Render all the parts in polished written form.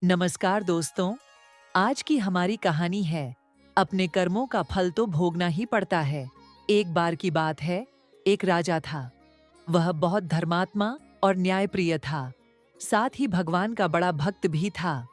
नमस्कार दोस्तों। आज की हमारी कहानी है अपने कर्मों का फल तो भोगना ही पड़ता है। एक बार की बात है, एक राजा था। वह बहुत धर्मात्मा और न्यायप्रिय था। साथ ही भगवान का बड़ा भक्त भी था।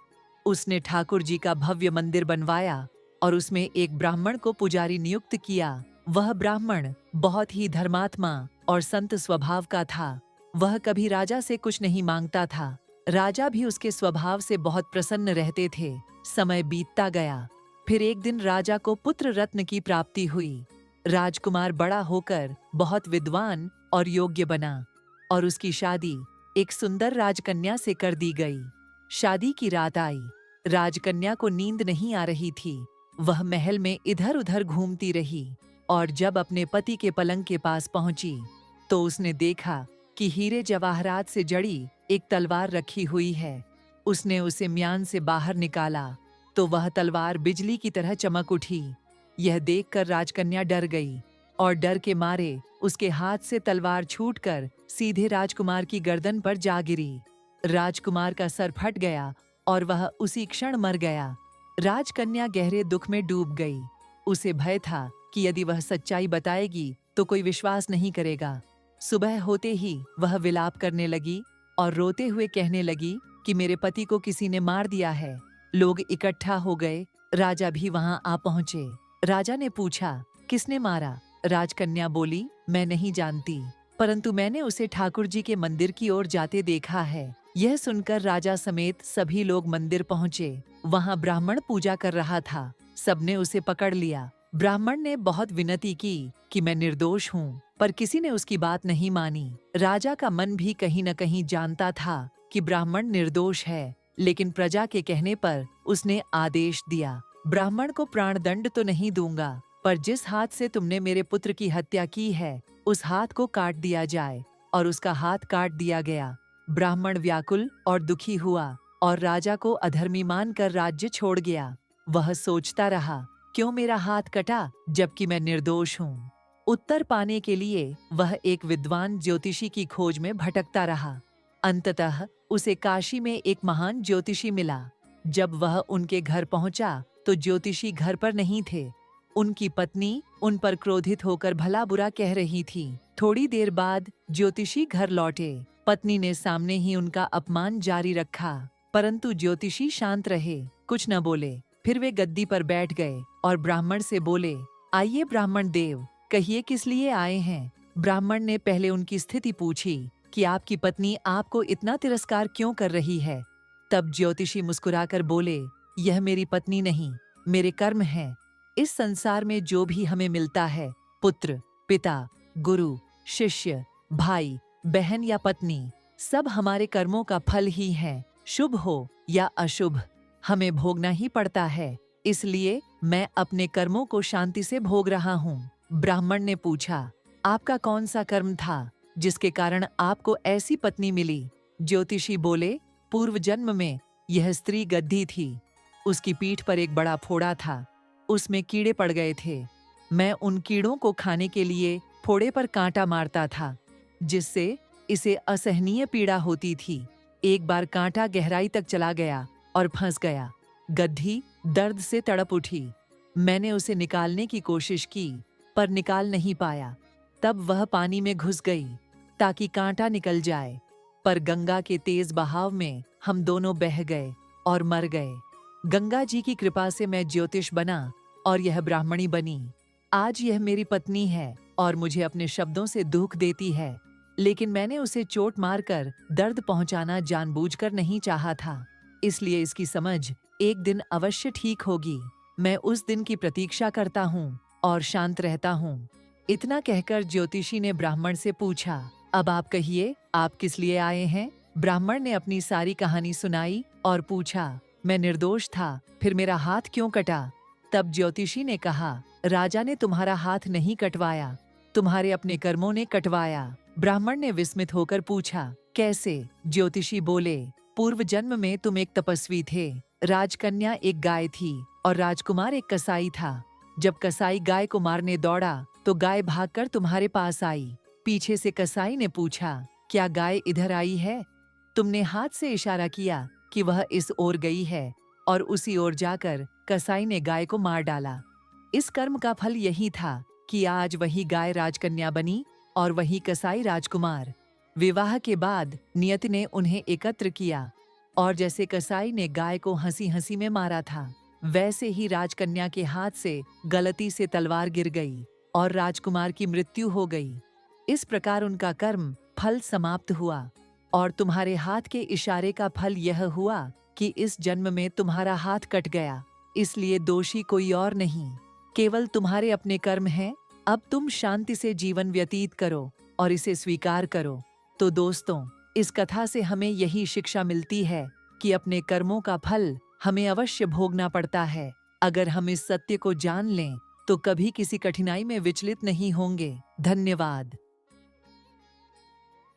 उसने ठाकुर जी का भव्य मंदिर बनवाया और उसमें एक ब्राह्मण को पुजारी नियुक्त किया। वह ब्राह्मण बहुत ही धर्मात्मा और संत स्वभाव का था। वह कभी राजा से कुछ नहीं मांगता था। राजा भी उसके स्वभाव से बहुत प्रसन्न रहते थे। समय बीतता गया। फिर एक दिन राजा को पुत्र रत्न की प्राप्ति हुई। राजकुमार बड़ा होकर बहुत विद्वान और योग्य बना और उसकी शादी एक सुंदर राजकन्या से कर दी गई। शादी की रात आई। राजकन्या को नींद नहीं आ रही थी। वह महल में इधर उधर घूमती रही और जब अपने पति के पलंग के पास पहुंची तो उसने देखा कि हीरे जवाहरात से जड़ी एक तलवार रखी हुई है। उसने उसे म्यान से बाहर निकाला तो वह तलवार बिजली की तरह चमक उठी। यह देखकर राजकन्या डर गई और डर के मारे उसके हाथ से तलवार छूटकर सीधे राजकुमार की गर्दन पर जा गिरी। राजकुमार का सर फट गया और वह उसी क्षण मर गया। राजकन्या गहरे दुख में डूब गई। उसे भय था कि यदि वह सच्चाई बताएगी तो कोई विश्वास नहीं करेगा। सुबह होते ही वह विलाप करने लगी और रोते हुए कहने लगी कि मेरे पति को किसी ने मार दिया है। लोग इकट्ठा हो गए। राजा भी वहां आ पहुंचे। राजा ने पूछा, किसने मारा? राजकन्या बोली, मैं नहीं जानती, परंतु मैंने उसे ठाकुर जी के मंदिर की ओर जाते देखा है। यह सुनकर राजा समेत सभी लोग मंदिर पहुंचे। वहां ब्राह्मण पूजा कर रहा था। सबने उसे पकड़ लिया। ब्राह्मण ने बहुत विनती की कि मैं निर्दोष हूँ, पर किसी ने उसकी बात नहीं मानी। राजा का मन भी कहीं न कहीं जानता था कि ब्राह्मण निर्दोष है, लेकिन प्रजा के कहने पर उसने आदेश दिया, ब्राह्मण को प्राणदंड तो नहीं दूंगा, पर जिस हाथ से तुमने मेरे पुत्र की हत्या की है उस हाथ को काट दिया जाए। और उसका हाथ काट दिया गया। ब्राह्मण व्याकुल और दुखी हुआ और राजा को अधर्मी मानकर राज्य छोड़ गया। वह सोचता रहा, क्यों मेरा हाथ कटा जबकि मैं निर्दोष हूँ। उत्तर पाने के लिए वह एक विद्वान ज्योतिषी की खोज में भटकता रहा। अंततः उसे काशी में एक महान ज्योतिषी मिला। जब वह उनके घर पहुंचा तो ज्योतिषी घर पर नहीं थे। उनकी पत्नी उन पर क्रोधित होकर भला बुरा कह रही थी। थोड़ी देर बाद ज्योतिषी घर लौटे। पत्नी ने सामने ही उनका अपमान जारी रखा, परंतु ज्योतिषी शांत रहे, कुछ न बोले। फिर वे गद्दी पर बैठ गए और ब्राह्मण से बोले, आइए ब्राह्मण देव, कहिए किस लिए आए हैं। ब्राह्मण ने पहले उनकी स्थिति पूछी कि आपकी पत्नी आपको इतना तिरस्कार क्यों कर रही है। तब ज्योतिषी मुस्कुराकर बोले, यह मेरी पत्नी नहीं, मेरे कर्म हैं। इस संसार में जो भी हमें मिलता है, पुत्र, पिता, गुरु, शिष्य, भाई, बहन या पत्नी, सब हमारे कर्मों का फल ही है। शुभ हो या अशुभ, हमें भोगना ही पड़ता है। इसलिए मैं अपने कर्मों को शांति से भोग रहा हूँ। ब्राह्मण ने पूछा, आपका कौन सा कर्म था जिसके कारण आपको ऐसी पत्नी मिली? ज्योतिषी बोले, पूर्व जन्म में यह स्त्री गद्दी थी। उसकी पीठ पर एक बड़ा फोड़ा था। उसमें कीड़े पड़ गए थे। मैं उन कीड़ों को खाने के लिए फोड़े पर कांटा मारता था, जिससे इसे असहनीय पीड़ा होती थी। एक बार कांटा गहराई तक चला गया और फंस गया। गद्दी दर्द से तड़प उठी। मैंने उसे निकालने की कोशिश की, पर निकाल नहीं पाया। तब वह पानी में घुस गई ताकि कांटा निकल जाए, पर गंगा के तेज बहाव में हम दोनों बह गए और मर गए। गंगा जी की कृपा से मैं ज्योतिष बना और यह ब्राह्मणी बनी। आज यह मेरी पत्नी है और मुझे अपने शब्दों से दुख देती है, लेकिन मैंने उसे चोट मारकर दर्द पहुंचाना जानबूझकर नहीं चाहा था। इसलिए इसकी समझ एक दिन अवश्य ठीक होगी। मैं उस दिन की प्रतीक्षा करता हूँ और शांत रहता हूँ। इतना कहकर ज्योतिषी ने ब्राह्मण से पूछा, अब आप कहिए, आप किस लिए आए हैं? ब्राह्मण ने अपनी सारी कहानी सुनाई और पूछा, मैं निर्दोष था, फिर मेरा हाथ क्यों कटा? तब ज्योतिषी ने कहा, राजा ने तुम्हारा हाथ नहीं कटवाया, तुम्हारे अपने कर्मों ने कटवाया। ब्राह्मण ने विस्मित होकर पूछा, कैसे? ज्योतिषी बोले, पूर्व जन्म में तुम एक तपस्वी थे, राजकन्या एक गाय थी और राजकुमार एक कसाई था। जब कसाई गाय को मारने दौड़ा तो गाय भागकर तुम्हारे पास आई। पीछे से कसाई ने पूछा, क्या गाय इधर आई है? तुमने हाथ से इशारा किया कि वह इस ओर गई है और उसी ओर जाकर कसाई ने गाय को मार डाला। इस कर्म का फल यही था कि आज वही गाय राजकन्या बनी और वही कसाई राजकुमार। विवाह के बाद नियति ने उन्हें एकत्र किया और जैसे कसाई ने गाय को हंसी हंसी में मारा था, वैसे ही राजकन्या के हाथ से गलती से तलवार गिर गई और राजकुमार की मृत्यु हो गई। इस प्रकार उनका कर्म फल समाप्त हुआ और तुम्हारे हाथ के इशारे का फल यह हुआ कि इस जन्म में तुम्हारा हाथ कट गया। इसलिए दोषी कोई और नहीं, केवल तुम्हारे अपने कर्म हैं। अब तुम शांति से जीवन व्यतीत करो और इसे स्वीकार करो। तो दोस्तों, इस कथा से हमें यही शिक्षा मिलती है कि अपने कर्मों का फल हमें अवश्य भोगना पड़ता है। अगर हम इस सत्य को जान लें तो कभी किसी कठिनाई में विचलित नहीं होंगे। धन्यवाद।